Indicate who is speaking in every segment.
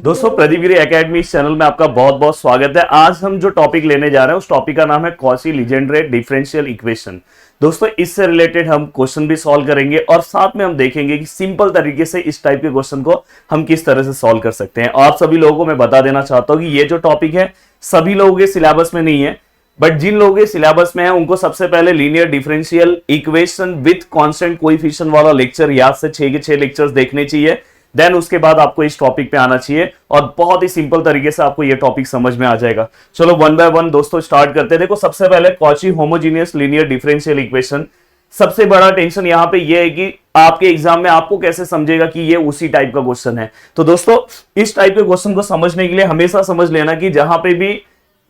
Speaker 1: दोस्तों प्रदीप गिरी एकेडमी इस चैनल में आपका बहुत बहुत स्वागत है। आज हम जो टॉपिक लेने जा रहे हैं उस टॉपिक का नाम है कॉची लीजेंड्रे डिफरेंशियल इक्वेशन। दोस्तों इससे रिलेटेड हम क्वेश्चन भी सॉल्व करेंगे और साथ में हम देखेंगे कि सिंपल तरीके से इस टाइप के क्वेश्चन को हम किस तरह से सॉल्व कर सकते हैं। और आप सभी लोगों को मैं बता देना चाहता हूं कि ये जो टॉपिक है सभी लोगों के सिलेबस में नहीं है, बट जिन लोगों के सिलेबस में है उनको सबसे पहले linear differential equation with constant coefficient वाला लेक्चर याद से 6 के 6 लेक्चर्स देखने चाहिए। देन उसके बाद आपको इस टॉपिक पे आना चाहिए और बहुत ही सिंपल तरीके से आपको ये टॉपिक समझ में आ जाएगा। चलो वन बाय वन दोस्तों स्टार्ट करते हैं। देखो सबसे पहले Cauchy homogeneous linear differential equation. सबसे बड़ा टेंशन यहां पे ये है कि आपके एग्जाम में आपको कैसे समझेगा कि ये उसी टाइप का क्वेश्चन है। तो दोस्तों इस टाइप के क्वेश्चन को समझने के लिए हमेशा समझ लेना कि जहां पे भी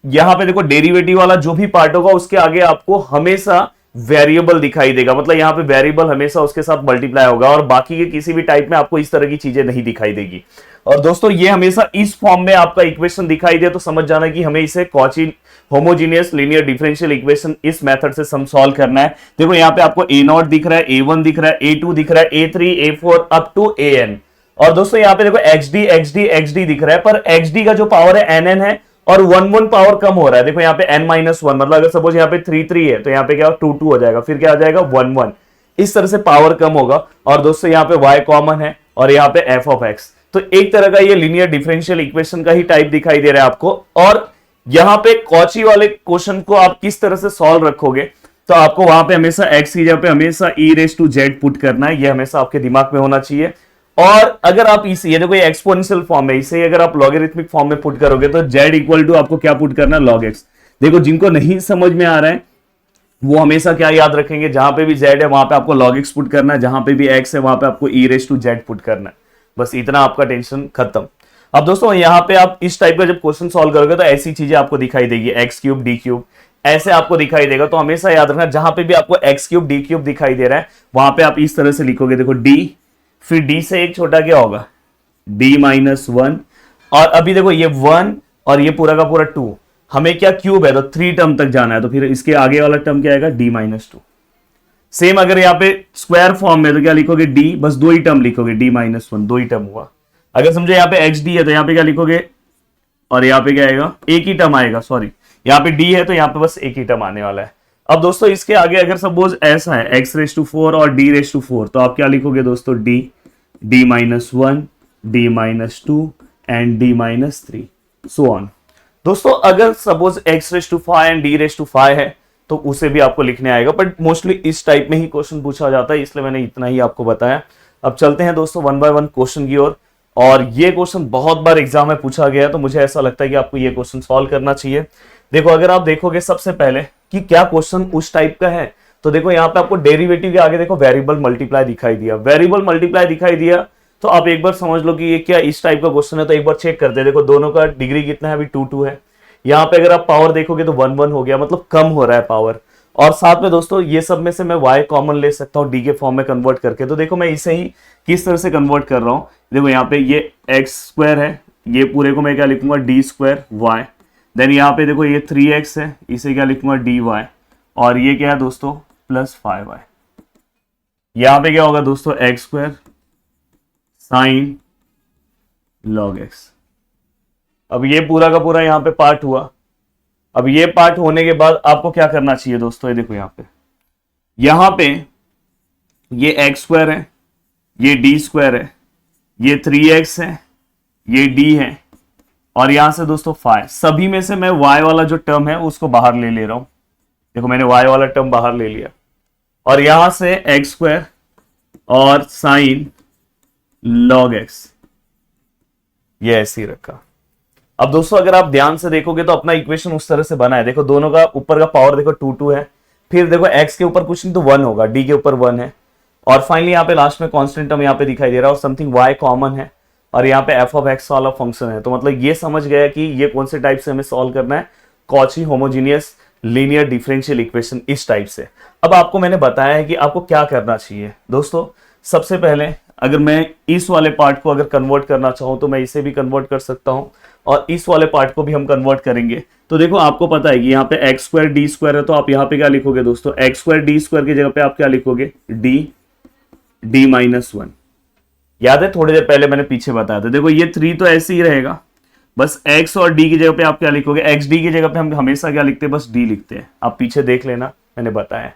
Speaker 1: यहां पे देखो डेरिवेटिव वाला जो भी पार्ट होगा उसके आगे आपको हमेशा वेरिएबल दिखाई देगा, मतलब यहां पे वेरिएबल हमेशा उसके साथ मल्टीप्लाई होगा और बाकी के किसी भी टाइप में आपको इस तरह की चीजें नहीं दिखाई देगी। और दोस्तों ये हमेशा इस फॉर्म में आपका इक्वेशन दिखाई दे तो समझ जाना कि हमें इसे Cauchy homogeneous linear differential equation इस मेथड से सम सॉल्व करना है। देखो यहाँ पे आपको A0 दिख रहा है, A1 दिख रहा है, A2 दिख रहा है, A3 A4 up to AN। और दोस्तों यहाँ पे देखो XD दिख रहा है, पर XD का जो पावर है NN है और 1 पावर कम हो रहा है। देखो यहाँ पे n-1, मतलब अगर सपोज यहाँ पे 3 है तो यहाँ पे क्या 2 हो जाएगा, फिर क्या आ जाएगा 1 इस तरह से पावर कम होगा। और दोस्तों यहाँ पे y कॉमन है और यहाँ पे f ऑफ x, तो एक तरह का ये लीनियर डिफरेंशियल इक्वेशन का ही टाइप दिखाई दे रहा है आपको। और यहाँ पे कॉची वाले क्वेश्चन को आप किस तरह से सॉल्व रखोगे तो आपको वहां पे हमेशा x की जगह पे हमेशा e⁻z पुट करना है, ये हमेशा आपके दिमाग में होना चाहिए। और अगर आप इसे, ये देखो ये एक्सपोनेंशियल फॉर्म है, इसे अगर आप लॉगरिथमिक फॉर्म में पुट करोगे तो z इक्वल टू आपको क्या पुट करना है log x। देखो जिनको नहीं समझ में आ रहा है वो हमेशा क्या याद रखेंगे, जहां पे भी z है वहां पे आपको log x पुट करना है, जहां पे भी x है वहां पे आपको e⁻z पुट करना है। बस इतना आपका टेंशन खत्म। अब दोस्तों यहाँ पे आप इस टाइप का जब क्वेश्चन सॉल्व करोगे तो ऐसी चीजें आपको दिखाई देगी, x³ d³ ऐसे आपको दिखाई देगा। तो हमेशा याद रखना जहां पे भी आपको x³ d³ दिखाई दे रहा है वहां पे आप इस तरह से लिखोगे, देखो d, फिर d से एक छोटा क्या होगा d-1, और अभी देखो ये 1 और ये पूरा का पूरा 2, हमें क्या क्यूब है तो 3 टर्म तक जाना है, तो फिर इसके आगे वाला टर्म क्या आएगा d-2। सेम अगर यहाँ पे स्क्वायर फॉर्म में तो क्या लिखोगे d, बस 2 ही टर्म लिखोगे d-1, 2 ही टर्म हुआ। अगर समझो यहाँ पे xd है तो यहाँ पे क्या लिखोगे, और यहाँ पे क्या आएगा एक ही टर्म आएगा, सॉरी यहाँ पे d है तो यहाँ पे बस एक ही टर्म आने वाला है। अब दोस्तों इसके आगे अगर सपोज ऐसा है x⁻4 और d⁻4 तो आप क्या लिखोगे दोस्तों d-1, d-2 and d-3 so on. दोस्तों अगर सपोज x⁵ एंड d⁵ है तो उसे भी आपको लिखने आएगा, बट मोस्टली इस टाइप में ही क्वेश्चन पूछा जाता है, इसलिए मैंने इतना ही आपको बताया। अब चलते हैं दोस्तों वन बाय वन क्वेश्चन की ओर। और ये क्वेश्चन बहुत बार एग्जाम में पूछा गया है तो मुझे ऐसा लगता है कि आपको ये क्वेश्चन सॉल्व करना चाहिए। देखो अगर आप देखोगे सबसे पहले कि क्या क्वेश्चन उस टाइप का है, तो देखो यहाँ पे आपको डेरिवेटिव के आगे देखो वेरिएबल मल्टीप्लाई दिखाई दिया, वेरिएबल मल्टीप्लाई दिखाई दिया तो आप एक बार समझ लो कि ये क्या इस टाइप का क्वेश्चन है। तो एक बार चेक करते हैं, देखो दोनों का डिग्री कितना है, अभी 2 है। यहाँ पे अगर आप पावर देखोगे तो 1 हो गया, मतलब कम हो रहा है पावर। और साथ में दोस्तों ये सब में से मैं y कॉमन ले सकता हूँ d के फॉर्म में कन्वर्ट करके। तो देखो मैं इसे ही किस तरह से कन्वर्ट कर रहा हूँ, देखो यहाँ पे ये x² है, ये पूरे को मैं क्या लिखूंगा d²y। देन यहाँ पे देखो ये 3x है, इसे क्या लिखूंगा dy, और ये क्या है दोस्तों प्लस 5y। यहाँ पे क्या होगा दोस्तों x² साइन log x। अब ये पूरा का पूरा यहाँ पे पार्ट हुआ। अब ये पार्ट होने के बाद आपको क्या करना चाहिए दोस्तों, ये देखो यहाँ पे ये x² है, ये d² है, ये 3x है, ये d है, और यहां से दोस्तों 5। सभी में से मैं y वाला जो टर्म है उसको बाहर ले रहा हूं, देखो मैंने y वाला टर्म बाहर ले लिया, और यहां से x² और साइन log x ये ऐसे ही रखा। अब दोस्तों अगर आप ध्यान से देखोगे तो अपना इक्वेशन उस तरह से बना है, देखो दोनों का ऊपर का पावर देखो 2 है, फिर देखो x के ऊपर कुछ नहीं तो 1 होगा, d के ऊपर 1 है, और फाइनली यहाँ पे लास्ट में कांस्टेंट टर्म यहाँ पे दिखाई दे रहा है और समथिंग y कॉमन है, और यहाँ पे f ऑफ x वाला फंक्शन है। तो मतलब ये समझ गया कि ये कौन से टाइप से हमें सॉल्व करना है, Cauchy homogeneous linear differential equation इस टाइप से। अब आपको मैंने बताया है कि आपको क्या करना चाहिए दोस्तों। सबसे पहले अगर मैं इस वाले पार्ट को अगर कन्वर्ट करना चाहूं तो मैं इसे भी कन्वर्ट कर सकता हूं, और इस वाले पार्ट को भी हम कन्वर्ट करेंगे। तो देखो आपको पता है कि यहाँ पे x² d² है, तो आप यहाँ पे क्या लिखोगे दोस्तों x² d² की जगह पे आप क्या लिखोगे d-1। याद है थोड़ी देर पहले मैंने पीछे बताया था। देखो ये 3 तो ऐसे ही रहेगा, बस x और d की जगह पे आप क्या लिखोगे, एक्स डी की जगह पे हम हमेशा क्या लिखते हैं, बस d लिखते हैं। आप पीछे देख लेना, मैंने बताया।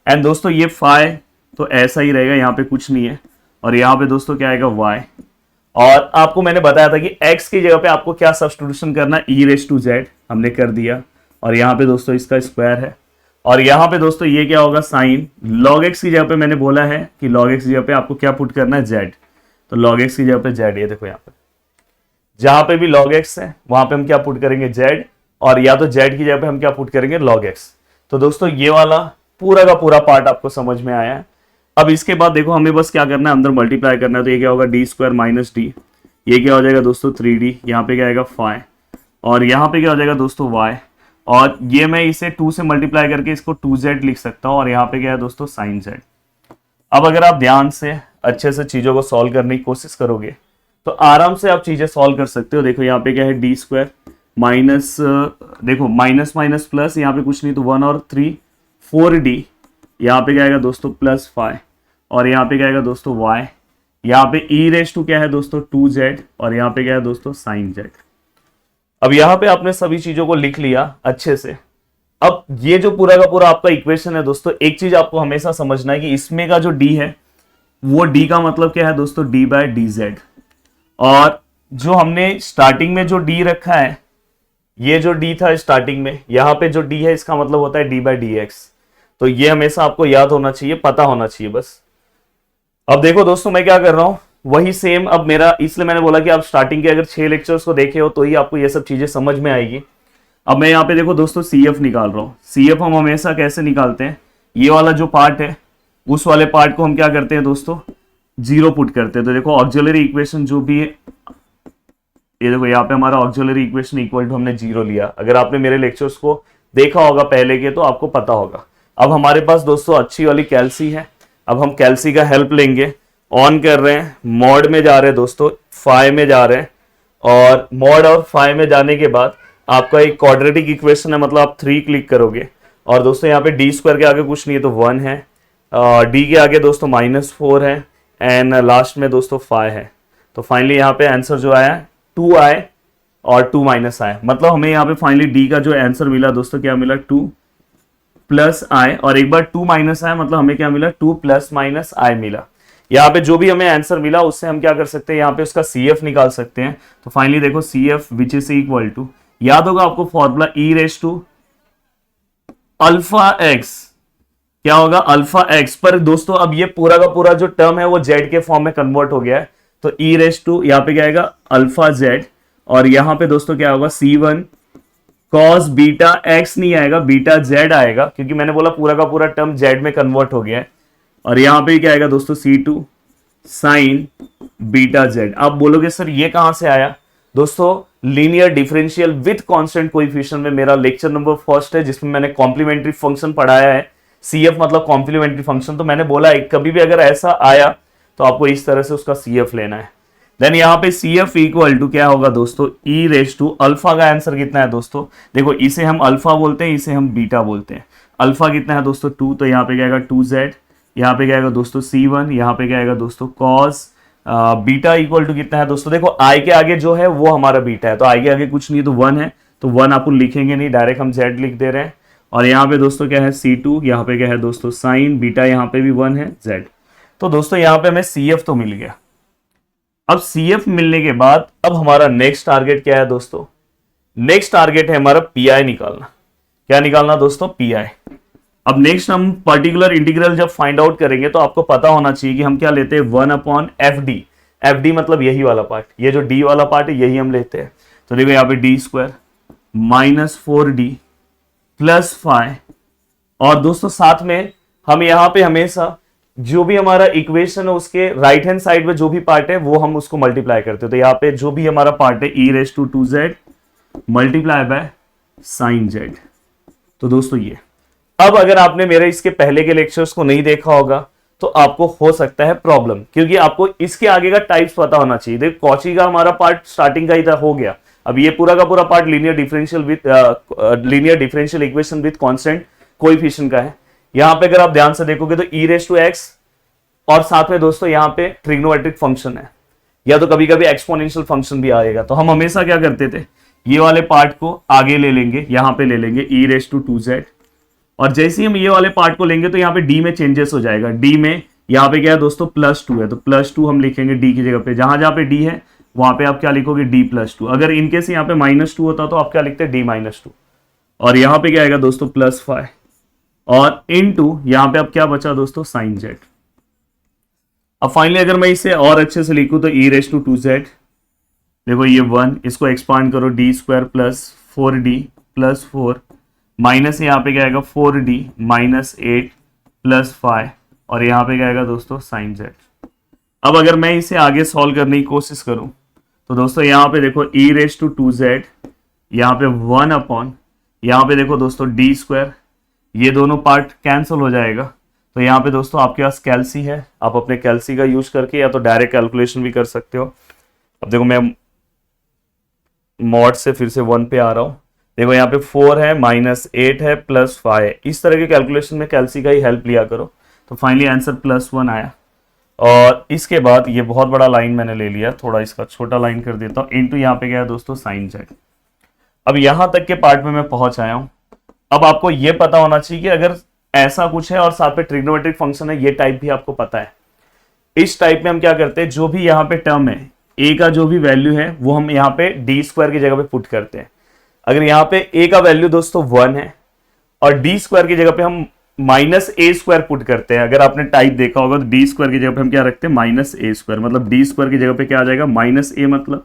Speaker 1: एंड दोस्तों ये फाइ तो ऐसा ही रहेगा, यहाँ पे कुछ नहीं है। और यहाँ पे दोस्तों क्या आएगा, y। और आपको मैंने बताया था कि x की जगह पे आपको क्या सब्स्टिट्यूशन करना, e⁻z हमने कर दिया। और यहाँ पे दोस्तों इसका स्क्वायर है। और यहाँ पे दोस्तों ये क्या होगा, साइन log x की जगह पे मैंने बोला है कि log x की जगह पे आपको क्या पुट करना है, z। तो log x की जगह पे z, ये देखो यहाँ पे जहां पे भी log x है वहां पे हम क्या पुट करेंगे, z। और या तो z की जगह पे हम क्या पुट करेंगे, log x। तो दोस्तों ये वाला पूरा का पूरा पार्ट आपको समझ में आया है। अब इसके बाद देखो हमें बस क्या करना है, अंदर मल्टीप्लाई करना है। तो ये क्या होगा, d² माइनस d, ये क्या हो जाएगा दोस्तों 3d, यहाँ पे क्या आएगा फाइ, और यहाँ पे क्या हो जाएगा दोस्तों y। और ये मैं इसे 2 से मल्टीप्लाई करके इसको 2z लिख सकता हूँ। और यहाँ पे क्या है दोस्तों, साइन z। अब अगर आप ध्यान से अच्छे से चीजों को सॉल्व करने की कोशिश करोगे तो आराम से आप चीजें सॉल्व कर सकते हो। देखो यहाँ पे क्या है, d² माइनस, देखो माइनस माइनस प्लस, यहाँ पे कुछ नहीं तो 1 और 3 4d, यहाँ पे क्या आएगा दोस्तों प्लस फाइ, और यहाँ पे क्या आएगा दोस्तों y। यहाँ पे e⁻ क्या है दोस्तों 2z, और यहाँ पे क्या है दोस्तों साइन z। अब यहाँ पे आपने सभी चीजों को लिख लिया अच्छे से। अब ये जो पूरा का पूरा आपका इक्वेशन है दोस्तों, एक चीज आपको हमेशा समझना है कि इसमें का जो d है वो d का मतलब क्या है दोस्तों, d/dz। और जो हमने स्टार्टिंग में जो d रखा है, ये जो d था स्टार्टिंग में, यहाँ पे जो d है इसका मतलब होता है d/dx। तो ये हमेशा आपको याद होना चाहिए, पता होना चाहिए बस। अब देखो दोस्तों मैं क्या कर रहा हूं, वही सेम अब मेरा, इसलिए मैंने बोला कि आप स्टार्टिंग के अगर 6 लेक्चर्स को देखे हो तो ही आपको ये सब चीजें समझ में आएगी। अब मैं यहाँ पे देखो दोस्तों CF निकाल रहा हूँ। CF हम हमेशा कैसे निकालते हैं, ये वाला जो पार्ट है उस वाले पार्ट को हम क्या करते हैं दोस्तों, 0 पुट करते हैं। तो देखो ऑक्सिलरी इक्वेशन जो भी है, ये देखो यहाँ पे हमारा ऑक्सिलरी इक्वेशन इक्वल टू हमने 0 लिया। अगर आपने मेरे लेक्चर्स को देखा होगा पहले के तो आपको पता होगा। अब हमारे पास दोस्तों अच्छी वाली कैल्सी है, अब हम कैल्सी का हेल्प लेंगे। ऑन कर रहे हैं, मॉड में जा रहे हैं दोस्तों, फाइ में जा रहे हैं, और मॉड और फाइ में जाने के बाद आपका एक क्वाड्रेटिक इक्वेशन है, मतलब आप 3 क्लिक करोगे। और दोस्तों यहाँ पे d² के आगे कुछ नहीं है तो 1 है, d के आगे दोस्तों -4 है, एंड लास्ट में दोस्तों फाइ है। तो फाइनली यहाँ पे आंसर जो आया 2i और 2 - i, मतलब हमें यहाँ पे फाइनली d का जो आंसर मिला दोस्तों क्या मिला, 2 + i, और एक बार 2 - i मतलब हमें क्या मिला, 2 ± i मिला। यहाँ पे जो भी हमें आंसर मिला उससे हम क्या कर सकते हैं, यहाँ पे उसका CF निकाल सकते हैं। तो फाइनली देखो CF which is equal to, याद होगा आपको फॉर्मूला e⁻∝x, क्या होगा α(x)। पर दोस्तों अब ये पूरा का पूरा जो टर्म है वो z के फॉर्म में कन्वर्ट हो गया है। तो e⁻, यहाँ पे क्या आएगा α(z), और यहाँ पे दोस्तों क्या होगा C1 cos βx नहीं आएगा, βz आएगा, क्योंकि मैंने बोला पूरा का पूरा टर्म z में कन्वर्ट हो गया है। और यहाँ पे क्या आएगा दोस्तों C2 sin βz। आप बोलोगे सर ये कहां से आया, दोस्तों linear differential with constant coefficient में मेरा लेक्चर नंबर 1 है, जिसमें मैंने कॉम्प्लीमेंट्री फंक्शन पढ़ाया है। CF मतलब कॉम्प्लीमेंट्री फंक्शन। तो मैंने बोला है कभी भी अगर ऐसा आया तो आपको इस तरह से उसका CF लेना है। देन यहाँ पे CF इक्वल टू क्या होगा दोस्तों, e⁻α का आंसर कितना है दोस्तों, देखो इसे हम अल्फा बोलते हैं, इसे हम बीटा बोलते हैं। अल्फा कितना है दोस्तों 2, तो यहाँ पे क्या आएगा 2z, यहाँ पे क्या आएगा दोस्तों C1, यहाँ पे क्या आएगा दोस्तों cos बीटा इक्वल टू कितना है दोस्तों, देखो i के आगे जो है वो हमारा बीटा है, तो i के आगे कुछ नहीं तो 1 है, तो 1 आप लिखेंगे नहीं, डायरेक्ट हम z लिख दे रहे हैं। और यहाँ पे दोस्तों क्या है C2, यहाँ पे क्या है दोस्तों साइन बीटा, यहाँ पे भी 1 है z। तो दोस्तों यहाँ पे हमें CF तो मिल गया। अब CF मिलने के बाद अब हमारा नेक्स्ट टारगेट क्या है दोस्तों, नेक्स्ट टारगेट है हमारा PI निकालना। क्या निकालना दोस्तों, PI। अब नेक्स्ट हम पर्टिकुलर इंटीग्रल जब फाइंड आउट करेंगे तो आपको पता होना चाहिए कि हम क्या लेते हैं 1/FD। FD मतलब यही वाला पार्ट, ये जो D वाला पार्ट है यही हम लेते हैं। तो देखो यहाँ पे d² -4d प्लस फाइ, और दोस्तों साथ में हम यहाँ पे हमेशा जो भी हमारा इक्वेशन है उसके राइट हैंड साइड में जो भी पार्ट है वो हम उसको मल्टीप्लाई करते हैं। तो यहाँ पे जो भी हमारा पार्ट है e⁻2z multiply by sine z। तो दोस्तों ये, अब अगर आपने मेरे इसके पहले के लेक्चर्स को नहीं देखा होगा तो आपको हो सकता है प्रॉब्लम, क्योंकि आपको इसके आगे का टाइप्स पता होना चाहिए। देखो कॉची का हमारा पार्ट स्टार्टिंग का ही हो गया, अब ये पूरा का पूरा part linear differential equation with constant coefficient का है। यहाँ पे अगर आप ध्यान से देखोगे तो e⁻x और साथ में दोस्तों यहाँ पे ट्रिग्नोमेट्रिक फंक्शन है, या तो कभी कभी एक्सपोनेंशियल फंक्शन भी आएगा। तो हम हमेशा क्या करते थे, ये वाले पार्ट को आगे ले लेंगे, यहाँ पे ले लेंगे e⁻²z, और जैसे ही हम ये वाले पार्ट को लेंगे तो यहाँ पे d में चेंजेस हो जाएगा। d में यहाँ पे क्या है दोस्तों, +2 है, तो +2 हम लिखेंगे d की जगह पे। जहां जहां पे d है वहां पे आप क्या लिखोगे, d+2। अगर इनकेस यहाँ पे -2 होता तो आप क्या लिखते d-2, और यहाँ पे क्या आएगा दोस्तों +5, और इनटू यहाँ पे अब क्या बचा दोस्तों, sin z। अब फाइनली अगर मैं इसे और अच्छे से लिखूं तो e⁻²z, देखो ये 1, इसको एक्सपांड करो, d² + 4d + 4 माइनस यहाँ पे क्या आएगा 4d - 8 + 5, और यहाँ पे क्या आएगा दोस्तों sin z। अब अगर मैं इसे आगे सॉल्व करने की कोशिश करूं तो दोस्तों यहाँ पे देखो e⁻²z, यहाँ पे 1 यहाँ पे देखो दोस्तों d², ये दोनों पार्ट कैंसिल हो जाएगा। तो यहाँ पे दोस्तों आपके पास कैल्सी है, आप अपने कैल्सी का यूज करके या तो डायरेक्ट कैलकुलेशन भी कर सकते हो। अब देखो मैं मॉड से फिर से 1 पे आ रहा हूँ, देखो यहाँ पे 4 है, -8 है, +5 है। इस तरह के कैलकुलेशन में कैल्सी का ही हेल्प लिया करो। तो फाइनली आंसर +1 आया। और इसके बाद ये बहुत बड़ा लाइन मैंने ले लिया, थोड़ा इसका छोटा लाइन कर देता हूँ, इनटू यहाँ पे क्या है दोस्तों sin z। अब यहाँ तक के पार्ट में मैं पहुंच आया हूँ। अब आपको ये पता होना चाहिए कि अगर ऐसा कुछ है और साथ में ट्रिग्नोमेट्रिक फंक्शन है, ये टाइप भी आपको पता है। इस टाइप में हम क्या करते हैं, जो भी यहाँ पे टर्म है, a का जो भी वैल्यू है वो हम यहाँ पे d² की जगह पे पुट करते हैं। अगर यहाँ पे a का वैल्यू दोस्तों 1 है और d² की जगह पे हम -a² पुट करते हैं। अगर आपने टाइप देखा होगा तो d² की जगह पे हम क्या रखते हैं, -a², मतलब d² की जगह पे क्या आ जाएगा, -a, मतलब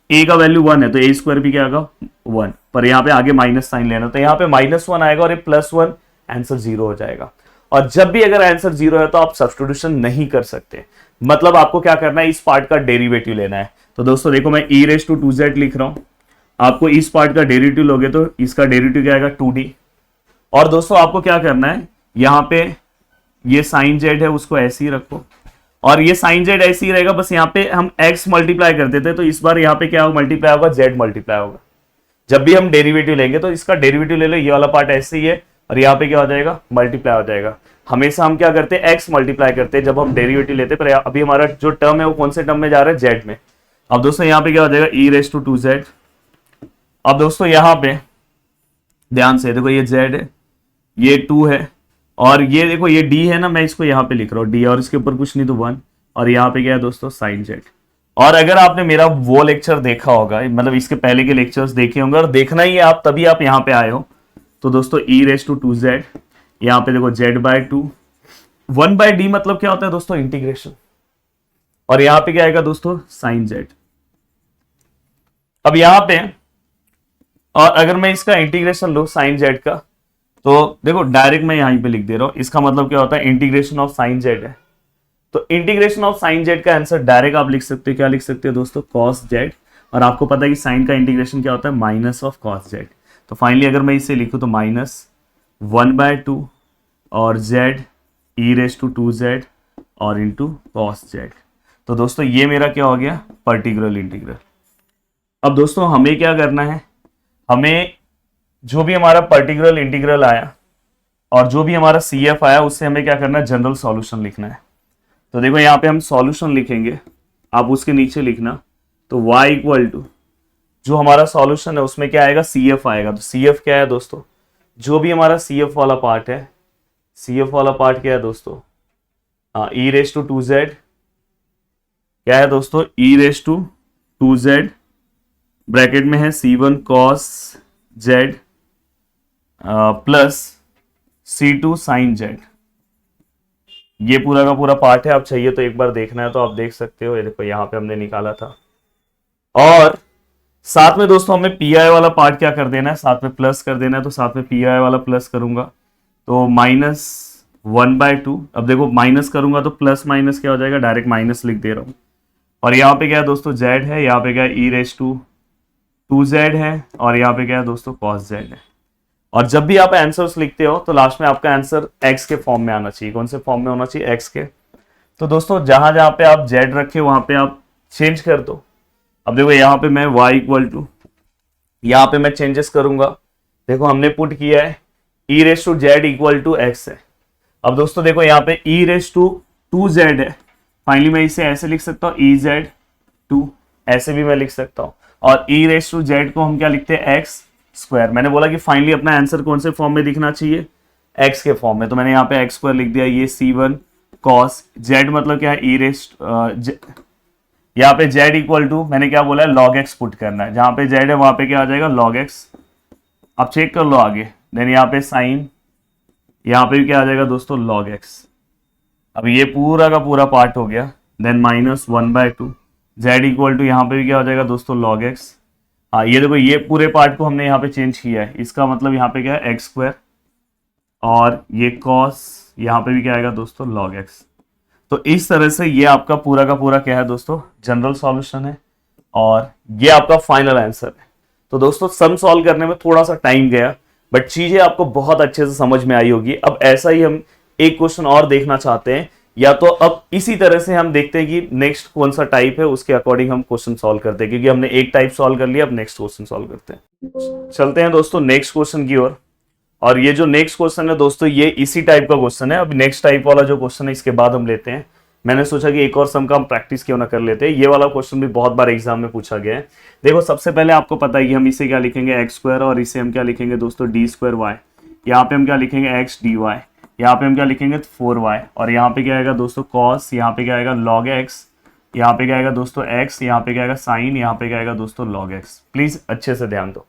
Speaker 1: a का वैल्यू 1 है तो a² भी क्या आएगा 1, पर यहाँ पे आगे माइनस साइन लेना, तो यहाँ पे -1 आएगा और ये +1, आंसर 0 हो जाएगा। और जब भी अगर आंसर 0 है तो आप सब्स्टिट्यूशन नहीं कर सकते, मतलब आपको क्या करना है, इस पार्ट का डेरिवेटिव लेना है। तो दोस्तों देखो मैं e⁻²z लिख रहा हूं, आपको इस पार्ट का डेरिवेटिव लोगे तो इसका डेरिवेटिव क्या आएगा 2d। और दोस्तों आपको क्या करना है, यहाँ पे ये sin z है उसको ऐसे ही रखो, और ये sin z ऐसे ही रहेगा, बस यहाँ पे हम x मल्टीप्लाई कर देते, तो इस बार यहाँ पे क्या मल्टीप्लाई होगा, z मल्टीप्लाई होगा। जब भी हम डेरिवेटिव लेंगे तो इसका डेरिवेटिव ले लो, ये वाला पार्ट ऐसे ही है और यहाँ पे क्या हो जाएगा, मल्टीप्लाई हो जाएगा। हमेशा हम क्या करते हैं, x मल्टीप्लाई करते हैं जब हम डेरिवेटिव लेते हैं, पर अभी हमारा जो टर्म है वो कौन से टर्म में जा रहा है, z में। अब दोस्तों यहाँ पे क्या हो जाएगा, e⁻²z। अब दोस्तों यहाँ पे ध्यान से देखो, ये z है, ये 2 है, और ये देखो ये d है ना, मैं इसको यहाँ पे लिख रहा हूँ d, और इसके ऊपर कुछ नहीं तो 1, और यहाँ पे क्या है दोस्तों sin z। और अगर आपने मेरा वो लेक्चर देखा होगा, मतलब इसके पहले के लेक्चर्स देखे होंगे, और देखना ही है आप तभी आप यहाँ पे आए हो, तो दोस्तों e⁻²z, यहाँ पे देखो z/2, 1/d मतलब क्या होता है दोस्तों, इंटीग्रेशन, और यहाँ पे क्या आएगा दोस्तों sin z। अब यहाँ पे और अगर मैं इसका इंटीग्रेशन लूं sin z का, तो देखो डायरेक्ट मैं यहीं पे लिख दे रहा हूं, इसका मतलब क्या होता है, इंटीग्रेशन ऑफ sin z है। तो इंटीग्रेशन ऑफ sin z का आंसर डायरेक्ट आप लिख सकते हो, क्या लिख सकते हो दोस्तों, cos z, और आपको पता है कि साइन का इंटीग्रेशन क्या होता है, -(cos z). तो फाइनली अगर मैं इसे लिखूं तो -1/2 और z e⁻²z और इंटू cos z। तो दोस्तों ये मेरा क्या हो गया, पर्टिकुलर इंटीग्रल। अब दोस्तों हमें क्या करना है, हमें जो भी हमारा पर्टिकुलर इंटीग्रल आया और जो भी हमारा CF आया उससे हमें क्या करना है, जनरल सॉल्यूशन लिखना है। तो देखो यहाँ पे हम सॉल्यूशन लिखेंगे, आप उसके नीचे लिखना, तो y = जो हमारा सॉल्यूशन है उसमें क्या आएगा, CF आएगा। तो CF क्या है दोस्तों, जो भी हमारा CF वाला पार्ट है, CF वाला पार्ट क्या है दोस्तों, e⁻²z, क्या है दोस्तों, e⁻²z, ब्रैकेट में है C1 cos z plus C2 sin z। ये पूरा का पूरा पार्ट है, आप चाहिए तो एक बार देखना है तो आप देख सकते हो, ये देखो यहाँ पे हमने निकाला था। और साथ में दोस्तों हमें PI वाला पार्ट क्या कर देना है, साथ में प्लस कर देना है, तो साथ में PI वाला प्लस करूंगा तो -1/2। अब देखो माइनस करूंगा तो प्लस माइनस क्या हो जाएगा, डायरेक्ट माइनस लिख दे रहा हूं। और यहाँ पे क्या है दोस्तों, z है, यहाँ पे क्या है e⁻²z है, और यहाँ पे क्या है दोस्तों cos z है। और जब भी आप आंसर्स लिखते हो तो लास्ट में आपका आंसर x के फॉर्म में आना चाहिए। कौन से फॉर्म में होना चाहिए, x के। तो दोस्तों जहां जहां पे आप z रखे वहां पे आप चेंज कर दो। अब देखो यहाँ पे मैं y = यहाँ पे मैं चेंजेस करूंगा, देखो हमने पुट किया है e⁻z = x है। अब दोस्तों देखो यहाँ पे e⁻ 2z है, फाइनली मैं इसे ऐसे लिख सकता हूँ ez2, ऐसे भी मैं लिख सकता हूँ। और e रेस टू जेड को हम क्या लिखते हैं एक्स स्क्वायर। मैंने बोला कि फाइनली अपना आंसर कौन से फॉर्म में दिखना चाहिए, x के फॉर्म में, तो मैंने यहाँ पे एक्स स्क्वायर लिख दिया। ये c1 cos z मतलब क्या है e रेस, यहाँ पे z इक्वल टू मैंने क्या बोला है log x पुट करना है, जहां पे z है वहां पे क्या आ जाएगा log x। अब चेक कर लो आगे, देन यहाँ पे साइन, यहाँ पे भी क्या आ जाएगा दोस्तों log x। अब ये पूरा का पूरा पार्ट हो गया, देन -1/2 z इक्वल टू यहाँ पे भी क्या हो जाएगा दोस्तों log x। हाँ ये देखो ये पूरे पार्ट को हमने यहाँ पे चेंज किया है, इसका मतलब यहाँ पे क्या है एक्स स्क्वायर, और ये cos यहाँ पे भी क्या आएगा दोस्तों log x। तो इस तरह से ये आपका पूरा का पूरा क्या है दोस्तों जनरल सॉल्यूशन है, और ये आपका फाइनल आंसर है। तो दोस्तों सम सॉल्व करने में थोड़ा सा टाइम गया, बट चीजें आपको बहुत अच्छे से समझ में आई होगी। अब ऐसा ही हम एक क्वेश्चन और देखना चाहते हैं, या तो अब इसी तरह से हम देखते हैं कि नेक्स्ट कौन सा टाइप है, उसके अकॉर्डिंग हम क्वेश्चन सॉल्व करते हैं, क्योंकि हमने एक टाइप सॉल्व कर लिया, अब नेक्स्ट क्वेश्चन सॉल्व करते हैं। चलते हैं दोस्तों नेक्स्ट क्वेश्चन की ओर। और ये जो नेक्स्ट क्वेश्चन है दोस्तों ये इसी टाइप का क्वेश्चन है। अब नेक्स्ट टाइप वाला जो क्वेश्चन है इसके बाद हम लेते हैं। मैंने सोचा कि एक और सम का हम प्रैक्टिस क्यों ना कर लेते हैं, ये वाला क्वेश्चन भी बहुत बार एग्जाम में पूछा गया है। देखो सबसे पहले आपको पता है कि हम इसे क्या लिखेंगे एक्स स्क्वायर, और इसे हम क्या लिखेंगे दोस्तों डी स्क्वायर वाई। यहाँ पे हम क्या लिखेंगे एक्स डी वाई, यहाँ पे हम क्या लिखेंगे 4y, और यहाँ पे क्या आएगा दोस्तों cos, यहाँ पे क्या आएगा log x, यहाँ पे क्या आएगा दोस्तों x, यहाँ पे क्या आएगा sin, यहाँ पे क्या आएगा दोस्तों log x। प्लीज अच्छे से ध्यान दो।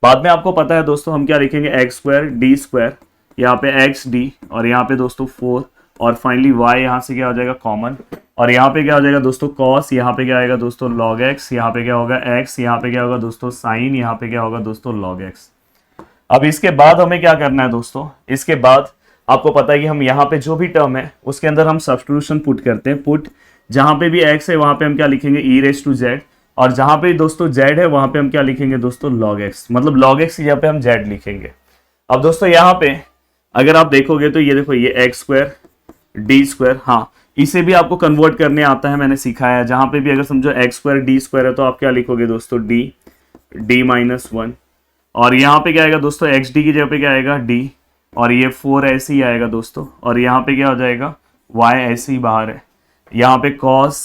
Speaker 1: बाद में आपको पता है दोस्तों हम क्या लिखेंगे एक्स स्क्वायर डी स्क्वायर, यहाँ पे एक्स डी, और यहाँ पे दोस्तों 4, और फाइनली y यहाँ से क्या हो जाएगा कॉमन, और यहाँ पे क्या हो जाएगा दोस्तों cos, यहाँ पे क्या आएगा दोस्तों log x, यहाँ पे क्या होगा x, यहाँ पे क्या होगा दोस्तों sin, यहाँ पे क्या होगा दोस्तों log x। अब इसके बाद हमें क्या करना है दोस्तों, इसके बाद आपको पता है कि हम यहाँ पे जो भी टर्म है उसके अंदर हम सब्स्टिट्यूशन पुट करते हैं। पुट जहाँ पे भी x है वहाँ पे हम क्या लिखेंगे e रेस टू z, और जहाँ पे दोस्तों z है वहाँ पे हम क्या लिखेंगे दोस्तों log x, मतलब log x की जगह पे हम z लिखेंगे। अब दोस्तों यहाँ पे अगर आप देखोगे तो ये देखो ये एक्स स्क्वायर डी स्क्वायर, हाँ इसे भी आपको कन्वर्ट करने आता है, मैंने सिखाया है। जहाँ पे भी अगर समझो एक्स स्क्वायर डी स्क्वायर है तो आप क्या लिखोगे दोस्तों डी -1, और यहाँ पे क्या आएगा दोस्तों एक्स डी की जगह पे क्या आएगा डी, और ये 4 ऐसे ही आएगा दोस्तों, और यहाँ पे क्या हो जाएगा y ऐसे ही बाहर है। यहाँ पे cos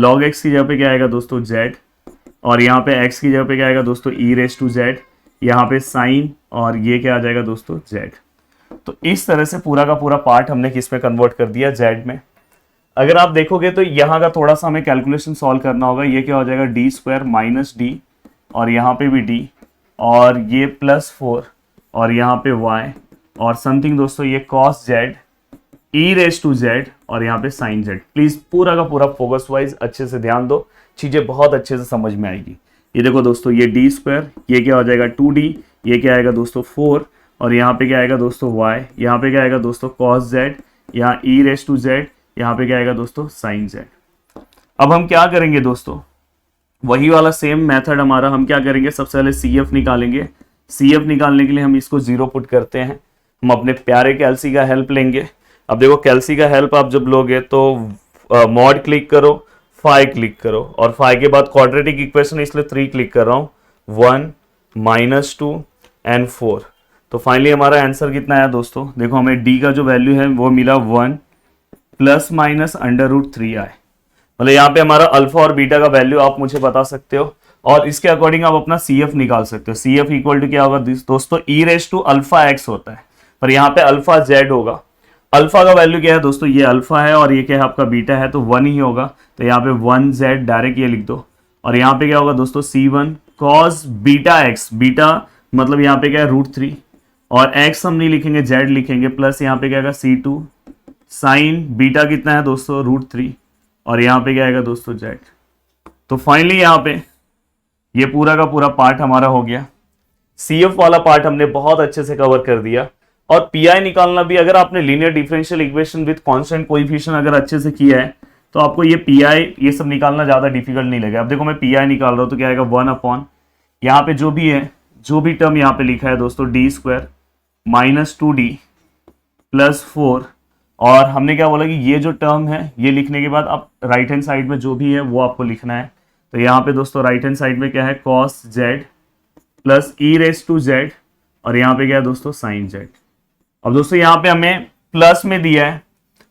Speaker 1: log x की जगह पे क्या आएगा दोस्तों z, और यहाँ पे x की जगह पे क्या आएगा दोस्तों e रेस टू z, यहाँ पे sin, और ये क्या आ जाएगा दोस्तों z। तो इस तरह से पूरा का पूरा पार्ट हमने किस में कन्वर्ट कर दिया z में। अगर आप देखोगे तो यहाँ का थोड़ा सा हमें कैलकुलेशन सॉल्व करना होगा। ये क्या हो जाएगा डी स्क्वायर माइनस डी, और यहाँ पे भी d, और ये +4, और यहाँ पे y, और समथिंग दोस्तों ये cos z e raise to z, और यहाँ पे sin z। प्लीज पूरा का पूरा फोकस वाइज अच्छे से ध्यान दो, चीजें बहुत अच्छे से समझ में आएगी। ये देखो दोस्तों ये डी स्क्वायर, ये क्या हो जाएगा 2d, ये क्या आएगा दोस्तों 4, और यहाँ पे क्या आएगा दोस्तों y, यहाँ पे क्या आएगा दोस्तों cos z, यहाँ e रेस टू z, यहाँ पे क्या आएगा दोस्तों sin z। अब हम क्या करेंगे दोस्तों, वही वाला सेम मेथड हमारा, हम क्या करेंगे सबसे पहले CF निकालेंगे। CF निकालने के लिए हम इसको 0 पुट करते हैं, हम अपने प्यारे कैल्सी का हेल्प लेंगे। अब देखो कैल्सी का हेल्प आप जब लोगे तो मॉड क्लिक करो, फाई क्लिक करो, और फाई के बाद क्वाड्रेटिक इक्वेशन इसलिए 3 क्लिक कर रहा हूँ, 1 -2 एंड 4। तो फाइनली हमारा आंसर कितना आया दोस्तों, देखो हमें डी का जो वैल्यू है वो मिला 1 ± √3 आए। मतलब यहाँ पे हमारा अल्फा और बीटा का वैल्यू आप मुझे बता सकते हो, और इसके अकॉर्डिंग आप अपना CF निकाल सकते हो। CF इक्वल टू क्या होगा दोस्तों e raise to alpha x होता है, पर यहाँ पे अल्फा z होगा। अल्फा का वैल्यू क्या है दोस्तों, ये अल्फा है और ये क्या है आपका बीटा है, तो 1 ही होगा, तो यहाँ पे 1z डायरेक्ट ये लिख दो। और यहाँ पे क्या होगा दोस्तों C1 cos beta x, beta मतलब यहाँ पे क्या है √3, और x हम नहीं लिखेंगे z लिखेंगे, प्लस यहाँ पे क्या आएगा C2 साइन बीटा कितना है दोस्तों √3, और यहाँ पे क्या आएगा दोस्तों z। तो फाइनली यहाँ पे ये पूरा का पूरा पार्ट हमारा हो गया। CF वाला पार्ट हमने बहुत अच्छे से कवर कर दिया। और PI निकालना भी, अगर आपने linear differential equation with constant coefficient अगर अच्छे से किया है तो आपको ये PI ये सब निकालना ज्यादा डिफिकल्ट नहीं लगेगा। अब देखो मैं PI निकाल रहा हूं तो क्या आएगा 1 यहाँ पे जो भी है, जो भी टर्म यहाँ पे लिखा है दोस्तों डी स्क्वायर -2d +4, और हमने क्या बोला कि ये जो टर्म है ये लिखने के बाद आप राइट हैंड साइड में जो भी है वो आपको लिखना है। तो यहाँ पे दोस्तों राइट हैंड साइड में क्या है cos z plus e raise to z, और यहाँ पे क्या है दोस्तों sin z। अब दोस्तों यहाँ पे हमें प्लस में दिया है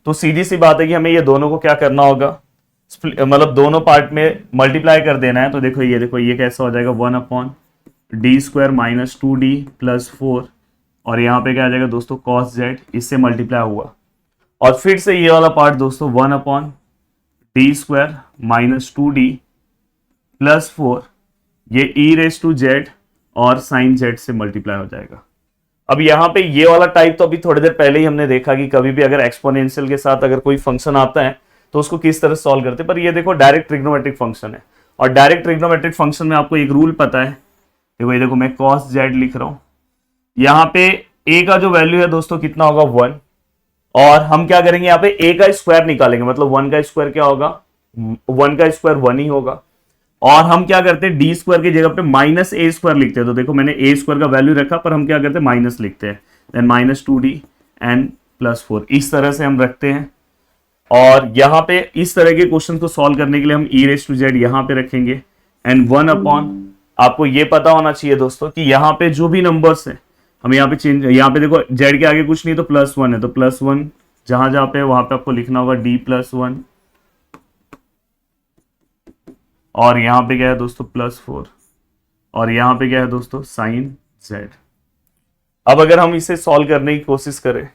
Speaker 1: तो सीधी सी बात है कि हमें ये दोनों को क्या करना होगा, मतलब दोनों पार्ट में मल्टीप्लाई कर देना है। तो देखो ये कैसा हो जाएगा 1/d² माइनस 2d प्लस 4, और यहाँ पे क्या आ जाएगा दोस्तों cos z, इससे मल्टीप्लाई हुआ। और फिर से ये वाला पार्ट दोस्तों 1/d² माइनस 2d प्लस 4, ये e⁻z और sin z से मल्टीप्लाई हो जाएगा। अब यहाँ पे ये वाला टाइप तो अभी थोड़ी देर पहले ही हमने देखा कि कभी भी अगर एक्सपोनेंशियल के साथ अगर कोई फंक्शन आता है तो उसको किस तरह सॉल्व करते हैं, पर ये देखो डायरेक्ट ट्रिग्नोमेट्रिक फंक्शन है, और डायरेक्ट ट्रिग्नोमेट्रिक फंक्शन में आपको एक रूल पता है। देखो ये देखो मैं cos z लिख रहा हूं, यहाँ पे a का जो वैल्यू है दोस्तों कितना होगा 1, और हम क्या करेंगे यहाँ पे a का स्क्वायर निकालेंगे, मतलब 1 का स्क्वायर क्या होगा, 1 का स्क्वायर 1 ही होगा। और हम क्या करते हैं d² की जगह पे -a² लिखते हैं। तो देखो मैंने a² का वैल्यू रखा, पर हम क्या करते हैं माइनस लिखते हैं, देन -2d एंड प्लस 4, इस तरह से हम रखते हैं। और यहाँ पे इस तरह के क्वेश्चन को सॉल्व करने के लिए हम e⁻z यहाँ पे रखेंगे, एंड 1/, आपको ये पता होना चाहिए दोस्तों कि यहाँ पे जो भी नंबर्स है हम यहाँ पे चेंज, यहाँ पे देखो z के आगे कुछ नहीं तो +1 है, तो +1 जहां जहां पे वहां पे आपको लिखना होगा d+1, और यहाँ पे क्या है दोस्तों +4, और यहाँ पे क्या है दोस्तों sin z। अब अगर हम इसे सॉल्व करने की कोशिश करें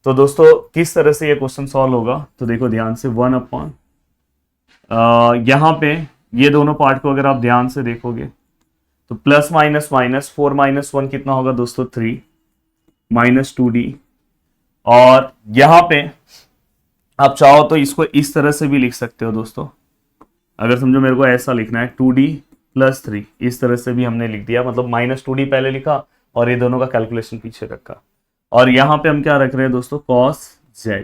Speaker 1: तो दोस्तों किस तरह से ये क्वेश्चन सॉल्व होगा, तो देखो ध्यान से 1/, यहाँ पे ये दोनों पार्ट को अगर आप ध्यान से देखोगे तो प्लस माइनस माइनस 4 - 1 कितना होगा दोस्तों 3 -2d, और यहाँ पे आप चाहो तो इसको इस तरह से भी लिख सकते हो दोस्तों, अगर समझो मेरे को ऐसा लिखना है 2d + 3, इस तरह से भी हमने लिख दिया, मतलब -2d पहले लिखा और ये दोनों का कैलकुलेशन पीछे रखा। और यहाँ पे हम क्या रख रहे हैं दोस्तों cos z,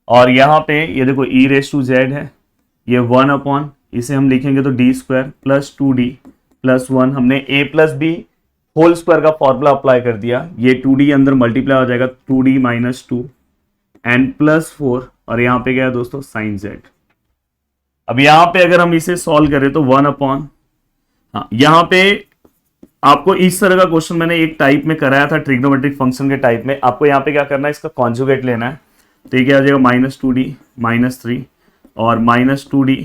Speaker 1: और यहाँ पे ये देखो e⁻z है, ये 1/, इसे हम लिखेंगे तो d² + 2d + 1, हमने a + b होल स्क्वायर का फॉर्मूला अप्लाई कर दिया, ये 2d अंदर मल्टीप्लाई हो जाएगा 2d - 2 एंड +4, और यहाँ पे क्या है दोस्तों sin z। अब यहाँ पे अगर हम इसे सॉल्व करें तो 1/, हाँ यहाँ पे आपको इस तरह का क्वेश्चन मैंने एक टाइप में कराया था ट्रिग्नोमेट्रिक फंक्शन के टाइप में, आपको यहाँ पे क्या करना है इसका कॉन्जुगेट लेना है। तो ये क्या आ जाएगा -2d -3 और -2d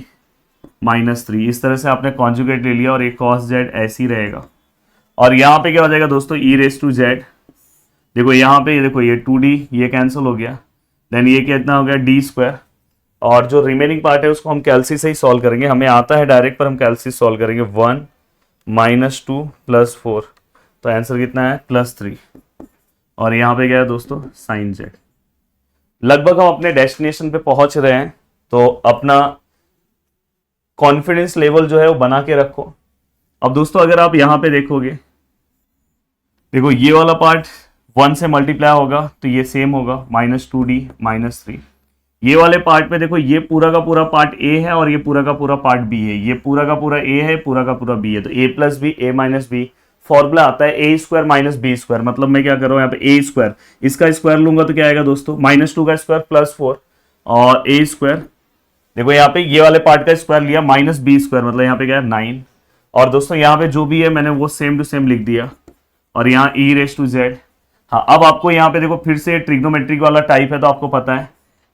Speaker 1: -3, इस तरह से आपने कॉन्जुगेट ले लिया और एक cos z ऐसे ही रहेगा। और यहाँ पे क्या हो जाएगा दोस्तों e⁻z, देखो यहाँ पे देखो ये 2d ये कैंसिल हो गया, देन ये कितना हो गया d², और जो रिमेनिंग पार्ट है उसको हम कैलसी से ही सॉल्व करेंगे, हमें आता है डायरेक्ट पर हम कैलसी सॉल्व करेंगे। 1 - 2 + 4, तो आंसर कितना है +3, और यहाँ पे क्या है दोस्तों sin z। लगभग हम अपने डेस्टिनेशन पे पहुंच रहे हैं, तो अपना कॉन्फिडेंस लेवल जो है वो बना के रखो। अब दोस्तों अगर आप यहाँ पे देखोगे, देखो ये वाला पार्ट 1 से मल्टीप्लाई होगा तो ये सेम होगा -2d -3। ये वाले पार्ट में देखो ये पूरा का पूरा पार्ट a है और ये पूरा का पूरा पार्ट b है, ये पूरा का पूरा a है, पूरा का पूरा b है, तो a + b a - b formula आता है a² - b², मतलब मैं क्या कर रहा हूँ यहाँ पे a², इसका स्क्वायर लूंगा तो क्या आएगा दोस्तों -2 का स्क्वायर +4 और a², देखो यहाँ पे ये वाले पार्ट का स्क्वायर लिया -b², मतलब यहाँ पे क्या है 9, और दोस्तों यहाँ पे जो भी है मैंने वो सेम टू सेम लिख दिया, और यहाँ e⁻z। हाँ अब आपको यहाँ पे देखो फिर से ट्रिग्नोमेट्रिक वाला टाइप है, तो आपको पता है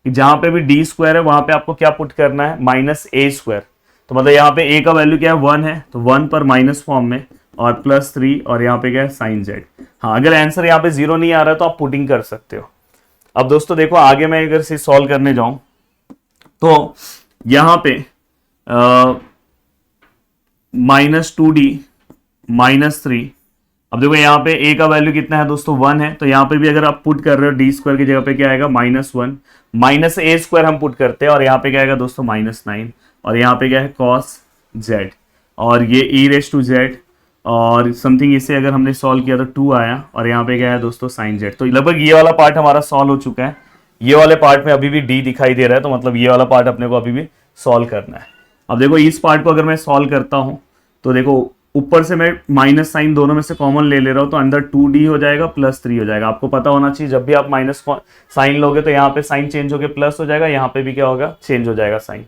Speaker 1: कि जहां पे भी d² है वहां पे आपको क्या पुट करना है -a², तो मतलब यहाँ पे a का वैल्यू क्या है 1 है, तो 1 पर माइनस फॉर्म में और +3, और यहाँ पे क्या है sin z। हाँ अगर आंसर यहाँ पे 0 नहीं आ रहा है तो आप पुटिंग कर सकते हो। अब दोस्तों देखो आगे मैं अगर इसे सॉल्व करने जाऊं तो यहाँ पे -2d -3, अब देखो यहाँ पे a का वैल्यू कितना है दोस्तों 1 है, तो यहाँ पे भी अगर आप पुट कर रहे हो d² की जगह पे क्या आएगा -1 -a² हम पुट करते हैं, और यहाँ पे क्या आएगा दोस्तों -9, और यहाँ पे क्या है cos z, और ये e⁻z और समथिंग, इसे अगर हमने सॉल्व किया तो 2 आया, और यहाँ पे क्या है दोस्तों sin z। तो लगभग ये वाला पार्ट हमारा सॉल्व हो चुका है, ये वाले पार्ट में अभी भी d दिखाई दे रहा है, तो मतलब ये वाला पार्ट अपने को अभी भी सॉल्व करना है। अब देखो इस पार्ट को अगर मैं सॉल्व करता हूँ तो देखो ऊपर से मैं माइनस साइन दोनों में से कॉमन ले रहा हूं, तो अंदर 2d हो जाएगा +3 हो जाएगा। आपको पता होना चाहिए जब भी आप माइनस साइन लोगे तो यहाँ पे साइन चेंज होकर प्लस हो जाएगा, यहाँ पे भी क्या होगा चेंज हो जाएगा साइन,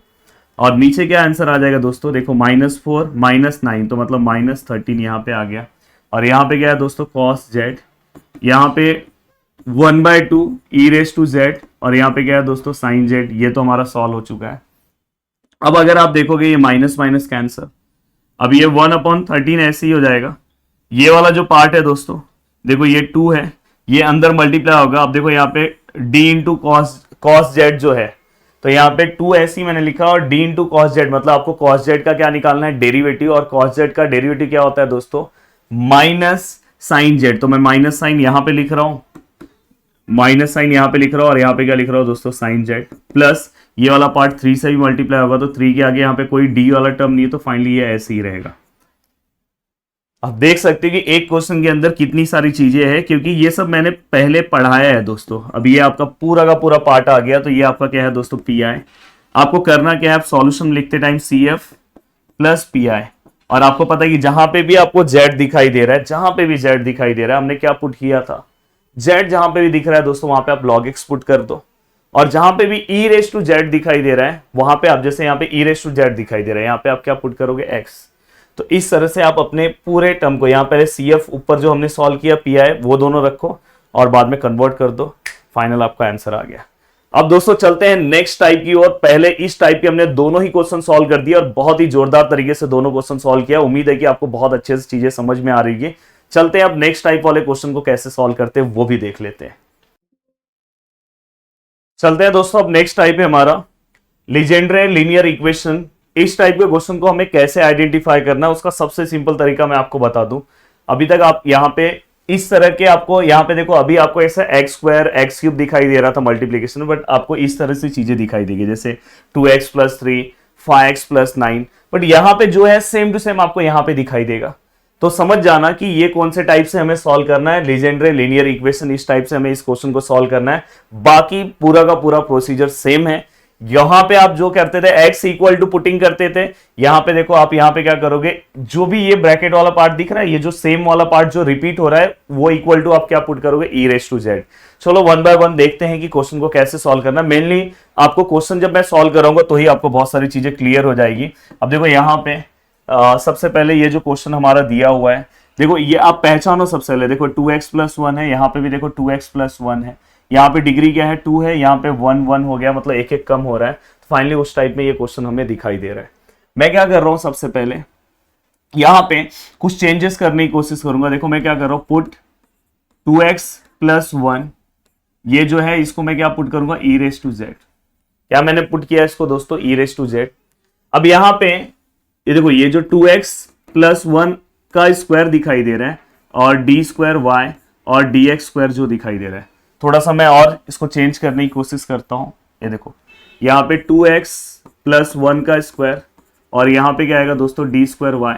Speaker 1: और नीचे क्या आंसर आ जाएगा दोस्तों देखो -4 -9, तो मतलब -13 यहाँ पे आ गया, और यहाँ पे क्या है दोस्तों cos z, यहाँ पे 1/2 ई रेस टू जेड, और यहाँ पे क्या है दोस्तों साइन जेड। ये तो हमारा सॉल्व हो चुका है। अब अगर आप देखोगे ये माइनस माइनस कैंसर, अब ये 1/13 ऐसे ही हो जाएगा। ये वाला जो पार्ट है दोस्तों देखो ये 2 है, ये अंदर मल्टीप्लाई होगा। अब देखो यहाँ पे d इंटू कॉस जेड जो है, तो यहाँ पे 2 ऐसे ही मैंने लिखा, और d इंटू कॉस जेड मतलब आपको कॉस जेड का क्या निकालना है, डेरिवेटिव। और कॉस जेड का डेरिवेटिव क्या होता है दोस्तों, माइनस साइन जेड। तो मैं माइनस साइन यहां पे लिख रहा हूं, माइनस साइन यहां पे लिख रहा हूं, और यहां पे क्या लिख रहा हूं दोस्तों, साइन जेड। प्लस ये वाला पार्ट 3 से भी मल्टीप्लाई होगा, तो 3 के आगे यहाँ पे कोई डी वाला टर्म नहीं है, तो फाइनली ये ऐसे ही रहेगा। आप देख सकते हैं कि एक क्वेश्चन के अंदर कितनी सारी चीजें हैं, क्योंकि ये सब मैंने पहले पढ़ाया है दोस्तों। अब ये आपका पूरा का पूरा पार्ट आ गया, तो ये आपका क्या है दोस्तों, पी आई। आपको करना क्या है, आप सॉल्यूशन लिखते time C F plus P I, और आपको पता है कि जहां पे भी आपको जेड दिखाई दे रहा है, जहां पे भी जेड दिखाई दे रहा है, हमने क्या पुट किया था, जेड जहां पे भी दिख रहा है दोस्तों वहां पे आप लॉग एक्स पुट कर दो। और जहां पे भी ई रेस टू जेड दिखाई दे रहा है वहां पे आप, जैसे यहाँ पे ई रेस टू जेड दिखाई दे रहा है, यहाँ पे आप क्या पुट करोगे, एक्स। तो इस तरह से आप अपने पूरे टर्म को, यहाँ पहले सी एफ ऊपर जो हमने सॉल्व किया पी आई वो दोनों रखो, और बाद में कन्वर्ट कर दो, फाइनल आपका आंसर आ गया। अब दोस्तों चलते हैं नेक्स्ट टाइप की ओर। पहले इस टाइप के हमने दोनों ही क्वेश्चन सॉल्व कर दिए, और बहुत ही जोरदार तरीके से दोनों क्वेश्चन सॉल्व किया। उम्मीद है कि आपको बहुत अच्छे से चीजें समझ में आ रही है। चलते हैं अब नेक्स्ट टाइप वाले क्वेश्चन को कैसे सॉल्व करते हैं वो भी देख लेते हैं। चलते हैं दोस्तों, अब नेक्स्ट टाइप है हमारा लीजेंड्रे लीनियर इक्वेशन। इस टाइप के क्वेश्चन को हमें कैसे आइडेंटिफाई करना है, उसका सबसे सिंपल तरीका मैं आपको बता दूं। अभी तक आप यहाँ पे इस तरह के, आपको यहाँ पे देखो अभी आपको ऐसा एक्स स्क्वायर एक्स क्यूब दिखाई दे रहा था मल्टीप्लीकेशन में, बट आपको इस तरह से चीजें दिखाई देगी, जैसे 2x + 3 5x + 9, बट यहाँ पे जो है सेम टू सेम आपको यहाँ पे दिखाई देगा। तो समझ जाना कि ये कौन से टाइप से हमें सॉल्व करना है, लीजेंड्रे लीनियर इक्वेशन। इस टाइप से हमें इस क्वेश्चन को सॉल्व करना है। बाकी पूरा का पूरा प्रोसीजर सेम है। यहां पे आप जो करते थे x = पुटिंग करते थे, यहां पे देखो आप यहां पे क्या करोगे, जो भी ये ब्रैकेट वाला पार्ट दिख रहा है, ये जो सेम वाला पार्ट जो रिपीट हो रहा है वो इक्वल टू आप क्या पुट करोगे, ई रेस टू जेड। चलो वन बाय वन देखते हैं कि क्वेश्चन को कैसे सॉल्व करना है। मेनली आपको क्वेश्चन जब मैं सॉल्व करूंगा तो ही आपको बहुत सारी चीजें क्लियर हो जाएगी। अब देखो यहाँ पे सबसे पहले ये जो क्वेश्चन हमारा दिया हुआ है, देखो ये आप पहचानो सबसे पहले। देखो 2x + 1 है, यहाँ पे भी देखो 2x + 1 है, यहाँ पे डिग्री क्या है 2 है, यहाँ पे 1 1 हो गया, मतलब एक एक कम हो रहा है। तो फाइनली उस टाइप में ये क्वेश्चन हमें दिखाई दे रहा है। मैं क्या कर रहा हूं, सबसे पहले यहाँ पे कुछ चेंजेस करने की कोशिश करूंगा। देखो मैं क्या कर रहा हूं, पुट 2x + 1, ये जो है इसको मैं क्या पुट करूंगा, ई रेस टू जेड। क्या मैंने पुट किया इसको दोस्तों, ई रेस टू जेड। अब यहाँ पे ये देखो, ये जो 2x + 1 का स्क्वायर दिखाई दे रहा है, और d² y और dx² जो दिखाई दे रहा है, थोड़ा सा मैं और इसको चेंज करने की कोशिश करता हूं। ये देखो यहाँ पे 2x + 1 का स्क्वायर, और यहाँ पे क्या आएगा दोस्तों, d² y,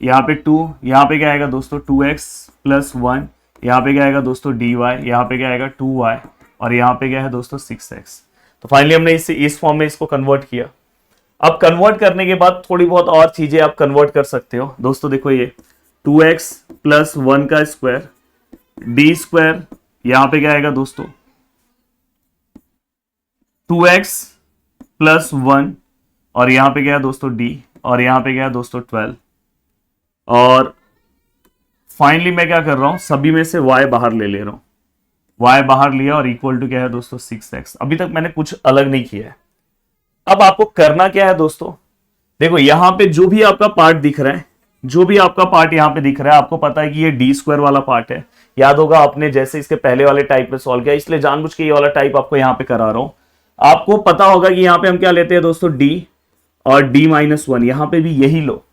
Speaker 1: यहाँ पे 2, यहाँ पे क्या आएगा दोस्तों 2x + 1, यहाँ पे क्या आएगा दोस्तों dy, यहाँ पे क्या आएगा 2y, और यहाँ पे क्या है दोस्तों 6x। तो फाइनली हमने इस फॉर्म में इसको कन्वर्ट किया। अब कन्वर्ट करने के बाद थोड़ी बहुत और चीजें आप कन्वर्ट कर सकते हो दोस्तों। देखो ये 2x + 1 का स्क्वायर, d², यहां पे क्या आएगा दोस्तों 2x + 1, और यहां पे क्या है दोस्तों d, और यहां पे क्या है दोस्तों 12। और फाइनली मैं क्या कर रहा हूं, सभी में से y बाहर ले रहा हूं, y बाहर लिया, और इक्वल टू क्या है दोस्तों 6x। अभी तक मैंने कुछ अलग नहीं किया है। अब आपको करना क्या है दोस्तों, देखो यहां पे जो भी आपका पार्ट दिख रहा है, जो भी आपका पार्ट यहां पे दिख रहा है, आपको पता है कि ये d² वाला पार्ट है। याद होगा आपने जैसे इसके पहले वाले टाइप में सॉल्व किया, इसलिए जानबूझ के ये वाला टाइप आपको यहां पे करा रहा हूं। आपको पता होगा कि यहां पे हम क्या लेते हैं दोस्तों, d और d-1, यहां पे भी यही लो।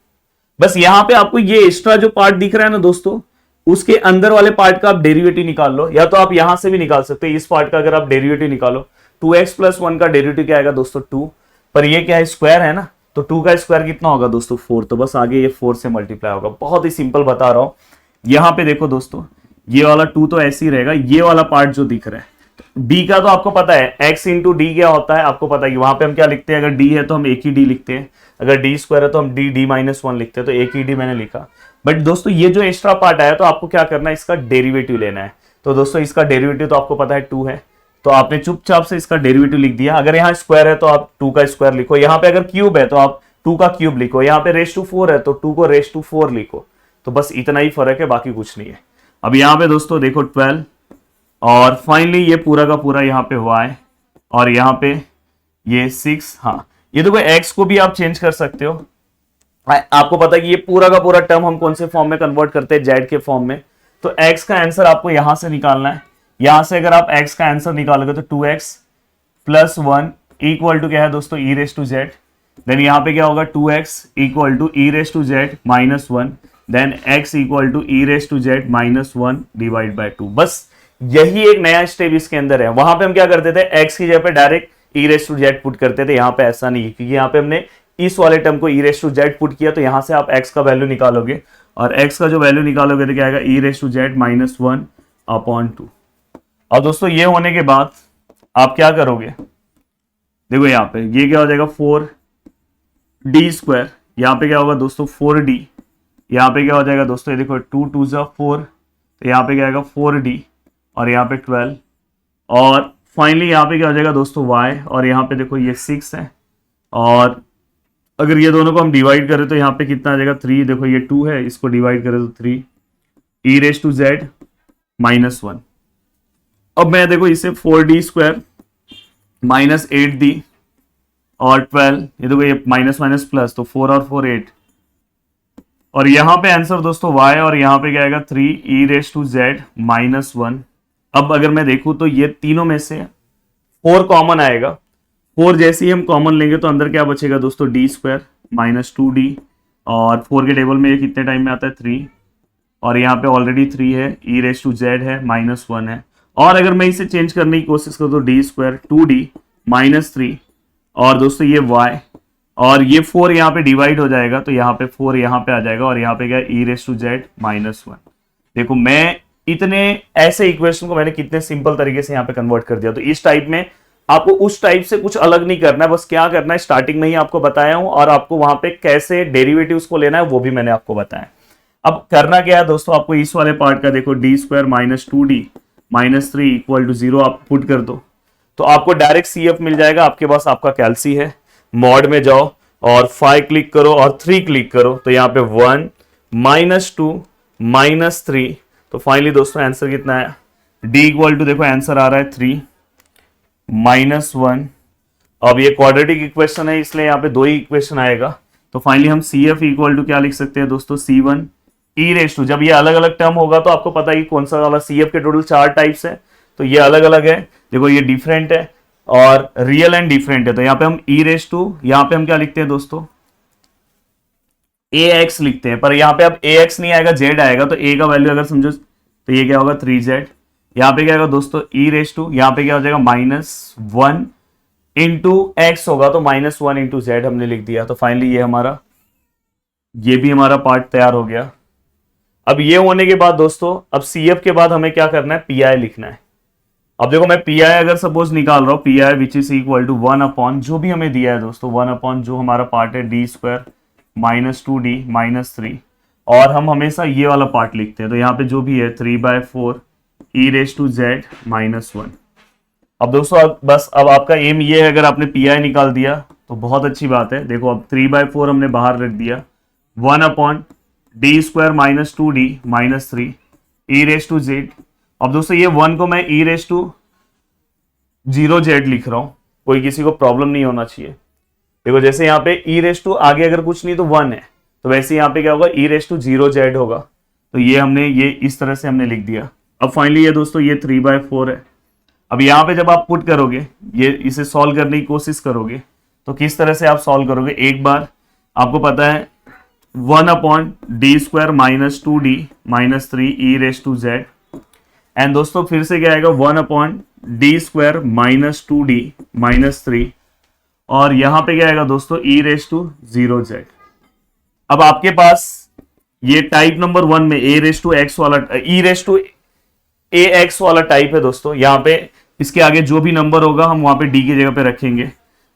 Speaker 1: बस यहां पे आपको ये एक्स्ट्रा जो पार्ट दिख रहा है ना दोस्तों, उसके अंदर वाले पार्ट का आप डेरिवेटिव निकाल लो, या तो आप यहां से भी निकाल सकते हो। इस पार्ट का अगर आप डेरिवेटिव निकालो, 2x + 1 का डेरिवेटिव क्या आएगा दोस्तों 2, पर ये क्या है स्क्वायर है ना, तो 2 का स्क्वायर कितना होगा दोस्तों 4, तो बस आगे ये 4 से मल्टीप्लाई होगा। बहुत ही सिंपल बता रहा हूं। यहां पे देखो दोस्तों, ये वाला 2 तो ऐसे ही रहेगा, ये वाला पार्ट जो दिख रहा है d का, तो आपको पता है x × d क्या होता है, आपको पता है कि वहां पे हम क्या लिखते हैं, अगर d है तो हम एक ही d लिखते हैं, अगर d² है तो हम d-1 लिखते हैं, तो एक ही d मैंने लिखा। बट दोस्तों ये जो एक्स्ट्रा पार्ट आया, तो आपको क्या करना है, इसका डेरिवेटिव लेना है। तो दोस्तों इसका डेरिवेटिव तो आपको पता है 2 है, तो आपने चुपचाप से इसका डेरिवेटिव लिख दिया। अगर यहाँ स्क्वायर है तो आप 2 का स्क्वायर लिखो, यहाँ पे अगर क्यूब है तो आप 2 का क्यूब लिखो, यहाँ पे रेस टू 4 है तो 2 को रेस टू 4 लिखो। तो बस इतना ही फर्क है, बाकी कुछ नहीं है। अब यहाँ पे दोस्तों देखो 12 और फाइनली ये पूरा का पूरा यहाँ पे y, और यहाँ पे ये 6। हाँ, ये देखो x को भी आप चेंज कर सकते हो। आपको पता है कि ये पूरा का पूरा टर्म हम कौन से फॉर्म में कन्वर्ट करते हैं, z के फॉर्म में। तो x का आंसर आपको यहां से निकालना है। यहां से अगर आप x का आंसर निकालोगे तो 2x प्लस 1 इक्वल टू क्या है दोस्तों, e raise to z। Then यहाँ पे क्या होगा, 2x equal to e raise to z minus 1, then x equal to e raise to z minus 1 divide by 2। बस यही एक नया स्टेप इसके अंदर है। वहां पे हम क्या करते थे, x की जगह पे direct e raise to z put करते थे। यहाँ पे ऐसा नहीं है, क्योंकि यहाँ पे हमने इस वाले टर्म को e raise to z put किया, तो यहां से आप x का वैल्यू निकालोगे, और x का जो वैल्यू निकालोगे तो क्या आएगा, e raise to z minus 1 upon 2। अब दोस्तों ये होने के बाद आप क्या करोगे, देखो यहाँ पे ये क्या हो जाएगा, 4d स्क्वायर। यहाँ पे क्या होगा दोस्तों, 4d। यहाँ पे क्या हो जाएगा दोस्तों, ये देखो 2 2 जा 4, तो यहाँ पे क्या आएगा 4d, और यहाँ पे 12, और फाइनली यहाँ पे क्या हो जाएगा दोस्तों y, और यहाँ पे देखो ये 6 है, और अगर ये दोनों को हम डिवाइड करें तो यहाँ पे कितना आ जाएगा, 3। देखो ये 2 है, इसको डिवाइड करें तो 3, e raise to z minus 1। अब मैं देखो इसे 4d स्क्वायर माइनस 8d और 12, ये देखो ये माइनस माइनस प्लस, तो 4 और 4 8, और यहाँ पे आंसर दोस्तों y, और यहाँ पे क्या आएगा 3 e raise to z minus 1। अब अगर मैं देखूँ तो ये तीनों में से 4 कॉमन आएगा। 4 जैसे ही हम कॉमन लेंगे तो अंदर क्या बचेगा दोस्तों, डी स्क्वायर माइनस 2d, और 4 के टेबल में ये कितने टाइम में आता है, 3, और यहाँ पे ऑलरेडी 3 है, e रेस टू z है माइनस 1 है, और अगर मैं इसे चेंज करने की कोशिश करूँ तो डी स्क्वायर 2d माइनस 3, और दोस्तों ये y, और ये 4 यहाँ पे डिवाइड हो जाएगा, तो यहाँ पे 4 यहाँ पे आ जाएगा, और यहाँ पे क्या है, e raise to z minus 1। देखो मैं इतने ऐसे इक्वेशन को मैंने कितने सिंपल तरीके से यहाँ पे कन्वर्ट कर दिया। तो इस टाइप में आपको उस टाइप से कुछ अलग नहीं करना है, बस क्या करना है, स्टार्टिंग में ही आपको बताया हूं, और आपको वहां पे कैसे डेरिवेटिव्स को लेना है वो भी मैंने आपको बताया। अब करना क्या है दोस्तों, आपको इस वाले पार्ट का देखो, D square minus 2d minus 3 equal to 0 आप पुट कर दो, तो आपको डायरेक्ट CF मिल जाएगा। आपके पास आपका कैल्सी है, मॉड में जाओ और 5 क्लिक करो और 3 क्लिक करो, तो यहाँ पे 1 माइनस 2 माइनस 3, तो फाइनली दोस्तों आंसर कितना है, d इक्वल टू देखो आंसर आ रहा है 3 माइनस 1। अब ये क्वाड्रेटिक इक्वेशन है, इसलिए यहाँ पे 2 ही इक्वेशन आएगा, तो फाइनली हम CF इक्वल टू क्या लिख सकते हैं दोस्तों, C1 e रेस टू। जब ये अलग अलग टर्म होगा तो आपको पता है कि कौन सा वाला, CF के टोटल 4 टाइप्स है, तो ये अलग अलग है। देखो ये डिफरेंट है और रियल एंड डिफरेंट है, तो यहाँ पे हम e रेस टू, यहाँ पे हम क्या लिखते हैं दोस्तों, ax लिखते हैं, पर यहाँ पे अब ax नहीं आएगा, z आएगा, तो a का वैल्यू अगर समझो तो ये क्या होगा 3z। यहाँ पे क्या होगा दोस्तों, e रेस टू, यहाँ पे क्या हो जाएगा -1 इंटू एक्स होगा, तो -1 इंटू z हमने लिख दिया। तो फाइनली ये हमारा, ये भी हमारा पार्ट तैयार हो गया। अब ये होने के बाद दोस्तों, अब CF के बाद हमें क्या करना है, PI लिखना है। अब देखो मैं PI अगर सपोज निकाल रहा हूँ, PI which is equal to 1 upon जो भी हमें दिया है दोस्तों, 1 अपॉन जो हमारा पार्ट है D square minus 2d minus 3, और हम हमेशा ये वाला पार्ट लिखते हैं, तो यहाँ पे जो भी है 3/4 e raise to z minus 1। अब दोस्तों बस अब आपका एम ये है, अगर आपने PI निकाल दिया तो बहुत अच्छी बात है। देखो अब 3/4 हमने बाहर रख दिया, 1 upon D square minus 2d minus 3 e raise to z। अब दोस्तों ये 1 को मैं e रेस टू 0z लिख रहा हूं, कोई किसी को प्रॉब्लम नहीं होना चाहिए। देखो जैसे यहाँ पे e रेस टू आगे अगर कुछ नहीं तो 1 है, तो वैसे यहाँ पे क्या होगा, e रेस टू 0z होगा, तो ये हमने ये इस तरह से हमने लिख दिया। अब फाइनली ये दोस्तों ये 3/4 है। अब यहाँ पे जब आप पुट करोगे, ये इसे सॉल्व करने की कोशिश करोगे, तो किस तरह से आप सॉल्व करोगे, एक बार आपको पता है 1 upon D square minus 2d minus 3 e raise to z, and दोस्तों फिर से क्या आएगा 1 upon D square minus 2d minus 3, और यहां पे क्या आएगा दोस्तों e रेस टू 0z। अब आपके पास ये टाइप नंबर 1 में a रेस टू x वाला, e रेस टू ax वाला टाइप है दोस्तों। यहाँ पे इसके आगे जो भी नंबर होगा हम वहां पे d की जगह पे रखेंगे।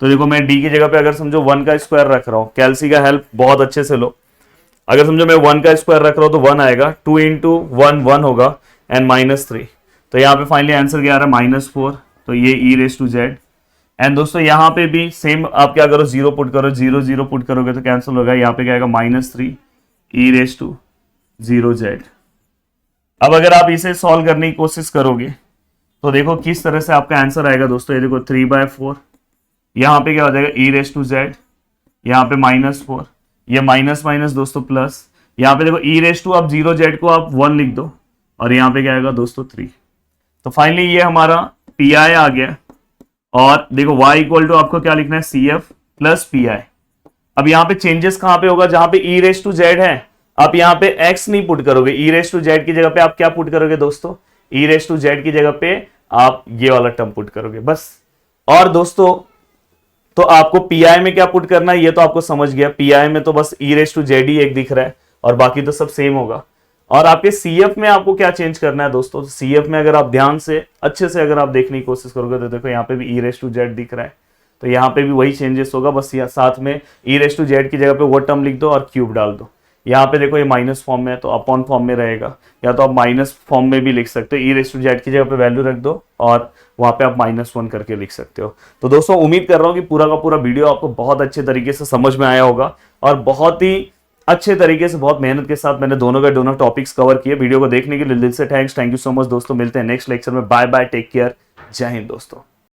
Speaker 1: तो देखो मैं d की जगह पे अगर समझो 1 का स्क्वायर रख रहा हूँ, कैल्सी का हेल्प बहुत अच्छे से लो। अगर समझो मैं 1 का स्क्वायर रख रहा हूँ तो 1 आएगा, 2 इंटू 1 1 होगा, एंड माइनस 3, तो यहाँ पे फाइनली आंसर क्या आ रहा है -4, तो ये e raise to z। And दोस्तों यहाँ पे भी सेम आप क्या करो, 0 पुट करो, 0 0 पुट करोगे तो कैंसिल होगा, यहाँ पे क्या आएगा -3 e रेस टू 0z। अब अगर आप इसे सॉल्व करने की कोशिश करोगे तो देखो किस तरह से आपका आंसर आएगा दोस्तों। ये देखो 3/4, यहाँ पे क्या हो जाएगा e⁻z, यहाँ पे -4, ये माइनस माइनस दोस्तों प्लस, यहाँ पे देखो e⁻, आप 0z को आप 1 लिख दो और यहाँ पे क्या आएगा दोस्तों 3। तो फाइनली ये हमारा पी आई आ गया। और देखो y इक्वल टू आपको क्या लिखना है CF प्लस पी आई। अब यहाँ पे चेंजेस कहां पे होगा, जहां पे e⁻z है आप यहाँ पे x नहीं पुट करोगे, e⁻z की जगह पे आप क्या पुट करोगे दोस्तों, e⁻z की जगह पे आप ये वाला टर्म पुट करोगे बस। और दोस्तों तो आपको पीआई में क्या पुट करना है ये तो आपको समझ गया, पीआई में तो बस e⁻z ही एक दिख रहा है और बाकी तो सब सेम होगा। और आपके CF में आपको क्या चेंज करना है दोस्तों, CF में अगर आप ध्यान से अच्छे से अगर आप देखने की कोशिश करोगे तो देखो यहाँ पे भी e⁻z दिख रहा है, तो यहाँ पे भी वही चेंजेस होगा, बस यहाँ साथ में e⁻z की जगह पे वो टर्म लिख दो और क्यूब डाल दो। यहाँ पे देखो ये माइनस फॉर्म में है तो अपॉन फॉर्म में रहेगा, या तो आप माइनस फॉर्म में भी लिख सकते हो, e⁻z की जगह पे वैल्यू रख दो और वहां पे आप -1 करके लिख सकते हो। तो दोस्तों उम्मीद कर रहा हूँ कि पूरा का पूरा वीडियो आपको बहुत अच्छे तरीके से समझ में आया होगा और बहुत ही अच्छे तरीके से बहुत मेहनत के साथ मैंने दोनों टॉपिक्स कवर किए। वीडियो को देखने के लिए दिल से थैंक यू सो मच दोस्तों। मिलते हैं नेक्स्ट लेक्चर में। बाय बाय, टेक केयर, जय हिंद दोस्तों।